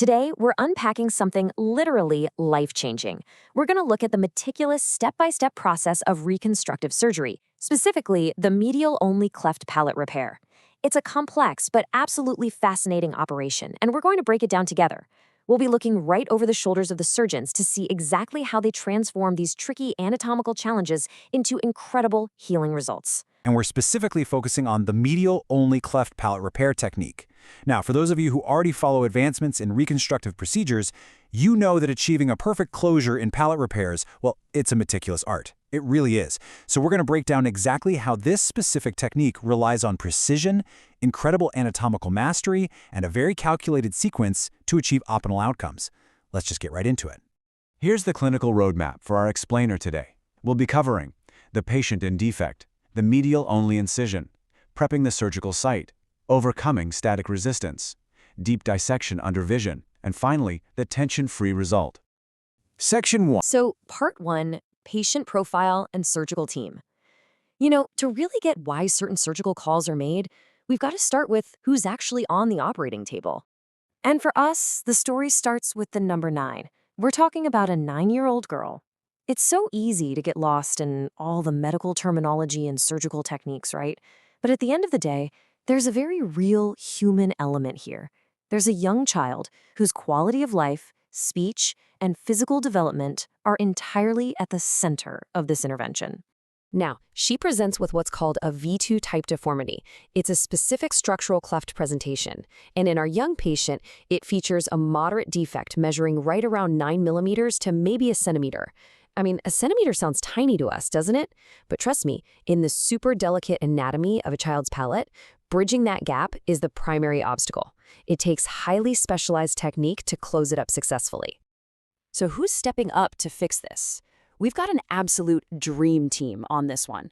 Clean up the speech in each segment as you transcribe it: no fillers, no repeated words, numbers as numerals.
Today, we're unpacking something literally life-changing. We're going to look at the meticulous step-by-step process of reconstructive surgery, specifically the medial-only cleft palate repair. It's a complex but absolutely fascinating operation, and we're going to break it down together. We'll be looking right over the shoulders of the surgeons to see exactly how they transform these tricky anatomical challenges into incredible healing results. And we're specifically focusing on the medial-only cleft palate repair technique. Now, for those of you who already follow advancements in reconstructive procedures, you know that achieving a perfect closure in palate repairs, well, it's a meticulous art. It really is. So we're going to break down exactly how this specific technique relies on precision, incredible anatomical mastery, and a very calculated sequence to achieve optimal outcomes. Let's just get right into it. Here's the clinical roadmap for our explainer today. We'll be covering the patient in defect, the medial-only incision, prepping the surgical site, overcoming static resistance, deep dissection under vision, and finally, the tension-free result. Section 1. So, Part 1, patient profile and surgical team. To really get why certain surgical calls are made, we've got to start with who's actually on the operating table. And for us, the story starts with the number 9. We're talking about a 9-year-old girl. It's so easy to get lost in all the medical terminology and surgical techniques, right? But at the end of the day, there's a very real human element here. There's a young child whose quality of life, speech, and physical development are entirely at the center of this intervention. Now, she presents with what's called a V2 type deformity. It's a specific structural cleft presentation. And in our young patient, it features a moderate defect measuring right around 9 millimeters to maybe a centimeter. I mean, a centimeter sounds tiny to us, doesn't it? But trust me, in the super delicate anatomy of a child's palate, bridging that gap is the primary obstacle. It takes highly specialized technique to close it up successfully. So who's stepping up to fix this? We've got an absolute dream team on this one.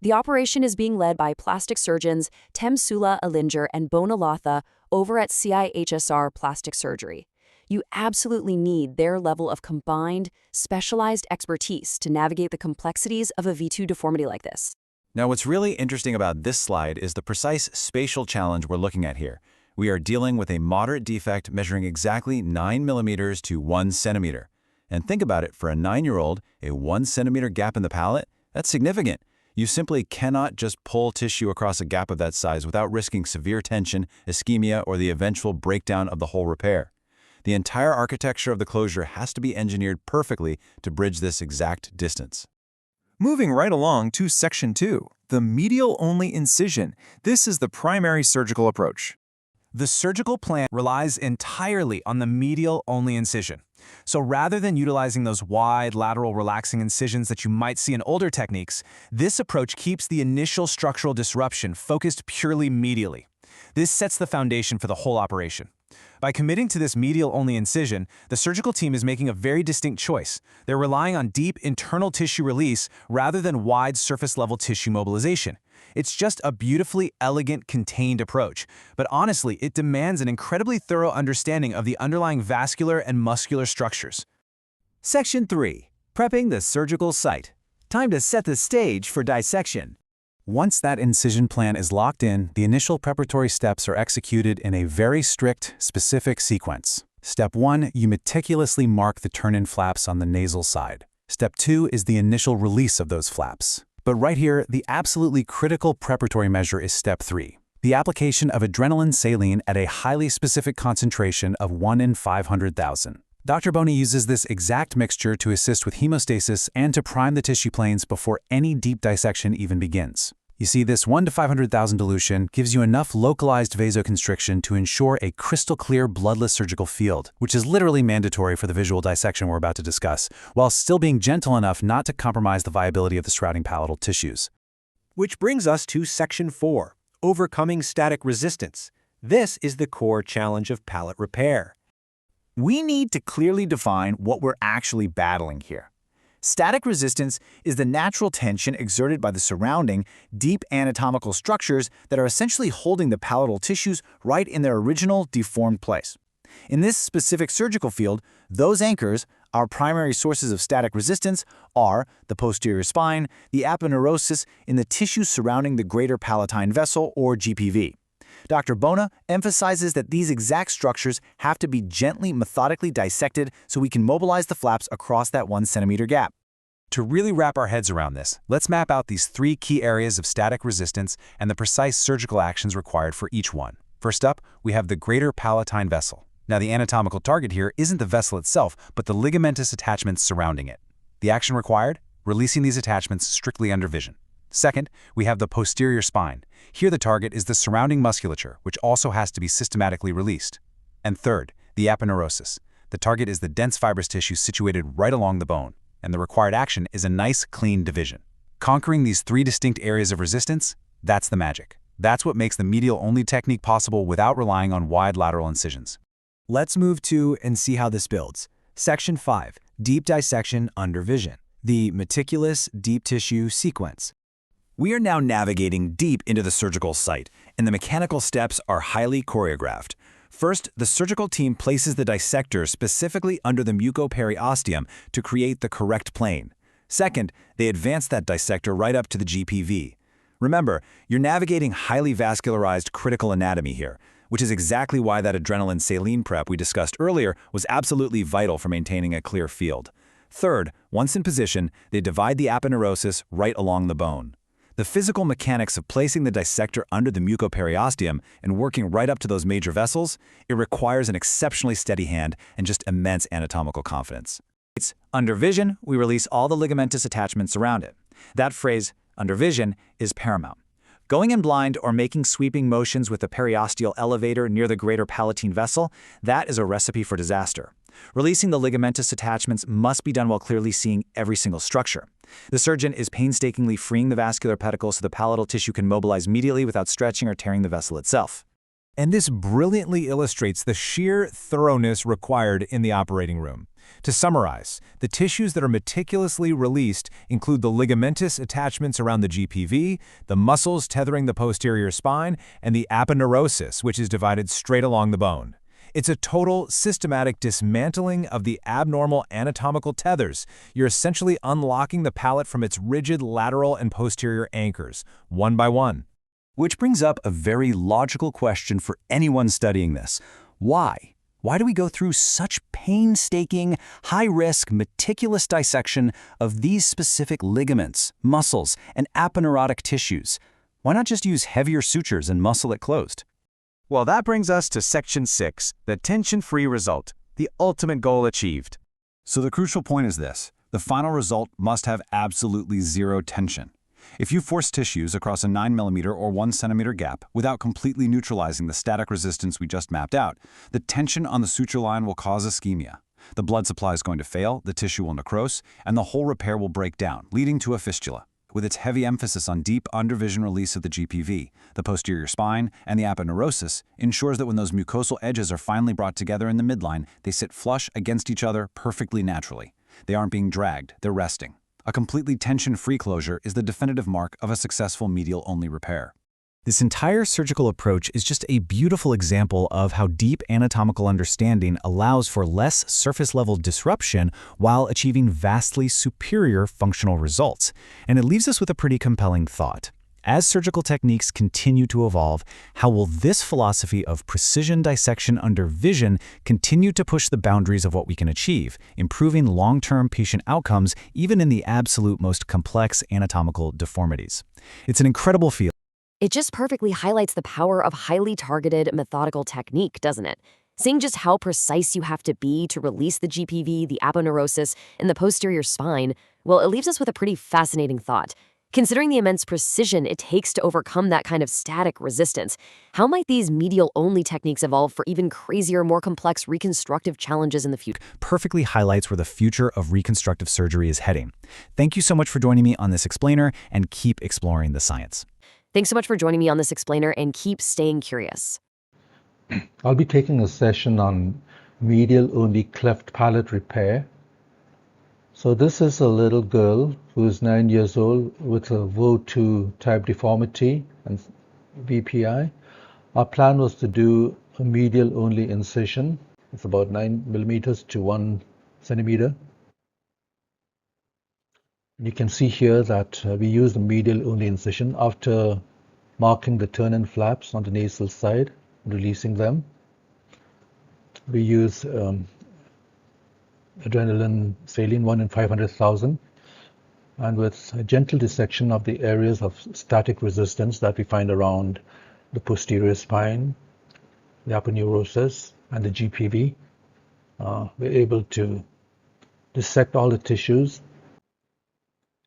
The operation is being led by plastic surgeons Temsula, Alinger, and Bona, Lotha over at CIHSR Plastic Surgery. You absolutely need their level of combined, specialized expertise to navigate the complexities of a V2 deformity like this. Now, what's really interesting about this slide is the precise spatial challenge we're looking at here. We are dealing with a moderate defect measuring exactly 9 millimeters to 1 centimeter. And think about it, for a 9-year-old, a 1 centimeter gap in the palate, that's significant. You simply cannot just pull tissue across a gap of that size without risking severe tension, ischemia, or the eventual breakdown of the whole repair. The entire architecture of the closure has to be engineered perfectly to bridge this exact distance. Moving right along to Section 2, the medial-only incision. This is the primary surgical approach. The surgical plan relies entirely on the medial-only incision. So rather than utilizing those wide, lateral, relaxing incisions that you might see in older techniques, this approach keeps the initial structural disruption focused purely medially. This sets the foundation for the whole operation. By committing to this medial-only incision, the surgical team is making a very distinct choice. They're relying on deep internal tissue release rather than wide surface-level tissue mobilization. It's just a beautifully elegant, contained approach. But honestly, it demands an incredibly thorough understanding of the underlying vascular and muscular structures. Section 3. Prepping the surgical site. Time to set the stage for dissection. Once that incision plan is locked in, the initial preparatory steps are executed in a very strict, specific sequence. Step 1, you meticulously mark the turn-in flaps on the nasal side. Step 2 is the initial release of those flaps. But right here, the absolutely critical preparatory measure is Step 3, the application of adrenaline saline at a highly specific concentration of 1 in 500,000. Dr. Bona uses this exact mixture to assist with hemostasis and to prime the tissue planes before any deep dissection even begins. You see, this 1 to 500,000 dilution gives you enough localized vasoconstriction to ensure a crystal-clear bloodless surgical field, which is literally mandatory for the visual dissection we're about to discuss, while still being gentle enough not to compromise the viability of the surrounding palatal tissues. Which brings us to Section 4, overcoming static resistance. This is the core challenge of palate repair. We need to clearly define what we're actually battling here. Static resistance is the natural tension exerted by the surrounding, deep anatomical structures that are essentially holding the palatal tissues right in their original deformed place. In this specific surgical field, those anchors, our primary sources of static resistance, are the posterior spine, the aponeurosis in the tissue surrounding the greater palatine vessel, or GPV. Dr. Bona emphasizes that these exact structures have to be gently, methodically dissected so we can mobilize the flaps across that 1 centimeter gap. To really wrap our heads around this, let's map out these 3 key areas of static resistance and the precise surgical actions required for each one. First up, we have the greater palatine vessel. Now, the anatomical target here isn't the vessel itself, but the ligamentous attachments surrounding it. The action required? Releasing these attachments strictly under vision. Second, we have the posterior spine. Here the target is the surrounding musculature, which also has to be systematically released. And third, the aponeurosis. The target is the dense fibrous tissue situated right along the bone, and the required action is a nice, clean division. Conquering these 3 distinct areas of resistance, that's the magic. That's what makes the medial-only technique possible without relying on wide lateral incisions. Let's move to and see how this builds. Section 5, Deep Dissection Under Vision, the meticulous deep tissue sequence. We are now navigating deep into the surgical site, and the mechanical steps are highly choreographed. First, the surgical team places the dissector specifically under the mucoperiosteum to create the correct plane. Second, they advance that dissector right up to the GPV. Remember, you're navigating highly vascularized critical anatomy here, which is exactly why that adrenaline saline prep we discussed earlier was absolutely vital for maintaining a clear field. Third, once in position, they divide the aponeurosis right along the bone. The physical mechanics of placing the dissector under the mucoperiosteum and working right up to those major vessels, it requires an exceptionally steady hand and just immense anatomical confidence. It's under vision, we release all the ligamentous attachments around it. That phrase, under vision, is paramount. Going in blind or making sweeping motions with the periosteal elevator near the greater palatine vessel, that is a recipe for disaster. Releasing the ligamentous attachments must be done while clearly seeing every single structure. The surgeon is painstakingly freeing the vascular pedicle so the palatal tissue can mobilize immediately without stretching or tearing the vessel itself. And this brilliantly illustrates the sheer thoroughness required in the operating room. To summarize, the tissues that are meticulously released include the ligamentous attachments around the GPV, the muscles tethering the posterior spine, and the aponeurosis, which is divided straight along the bone. It's a total, systematic dismantling of the abnormal anatomical tethers. You're essentially unlocking the palate from its rigid lateral and posterior anchors, one by one. Which brings up a very logical question for anyone studying this. Why? Why do we go through such painstaking, high-risk, meticulous dissection of these specific ligaments, muscles, and aponeurotic tissues? Why not just use heavier sutures and muscle it closed? Well, that brings us to Section 6, the tension-free result, the ultimate goal achieved. So the crucial point is this: the final result must have absolutely zero tension. If you force tissues across a 9 mm or 1 cm gap without completely neutralizing the static resistance we just mapped out, the tension on the suture line will cause ischemia. The blood supply is going to fail, the tissue will necrose, and the whole repair will break down, leading to a fistula. With its heavy emphasis on deep under-vision release of the GPV, the posterior spine, and the aponeurosis ensures that when those mucosal edges are finally brought together in the midline, they sit flush against each other perfectly naturally. They aren't being dragged, they're resting. A completely tension-free closure is the definitive mark of a successful medial-only repair. This entire surgical approach is just a beautiful example of how deep anatomical understanding allows for less surface-level disruption while achieving vastly superior functional results. And it leaves us with a pretty compelling thought. As surgical techniques continue to evolve, how will this philosophy of precision dissection under vision continue to push the boundaries of what we can achieve, improving long-term patient outcomes even in the absolute most complex anatomical deformities? It's an incredible field. It just perfectly highlights the power of highly targeted, methodical technique, doesn't it? Seeing just how precise you have to be to release the GPV, the aponeurosis, and the posterior spine, well, it leaves us with a pretty fascinating thought. Considering the immense precision it takes to overcome that kind of static resistance, how might these medial-only techniques evolve for even crazier, more complex reconstructive challenges in the future? Perfectly highlights where the future of reconstructive surgery is heading. Thank you so much for joining me on this explainer, and keep exploring the science. Thanks so much for joining me on this explainer, and keep staying curious. I'll be taking a session on medial-only cleft palate repair. So this is a little girl who is 9 years old with a VO2 type deformity and VPI. Our plan was to do a medial-only incision. It's about 9 millimeters to 1 centimeter. You can see here that we used a medial-only incision. After marking the turn-in flaps on the nasal side, releasing them. We use adrenaline saline 1 in 500,000, and with a gentle dissection of the areas of static resistance that we find around the posterior spine, the aponeurosis, and the GPV, we're able to dissect all the tissues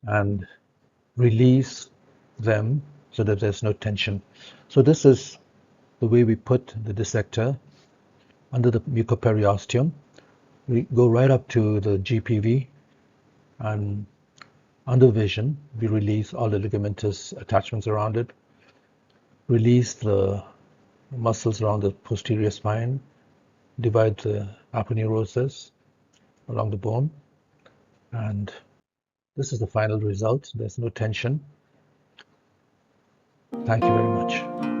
and release them so that there's no tension. So this is the way we put the dissector under the mucoperiosteum. We go right up to the GPV, and under vision, we release all the ligamentous attachments around it, release the muscles around the posterior spine, divide the aponeurosis along the bone, and this is the final result. There's no tension. Thank you very much.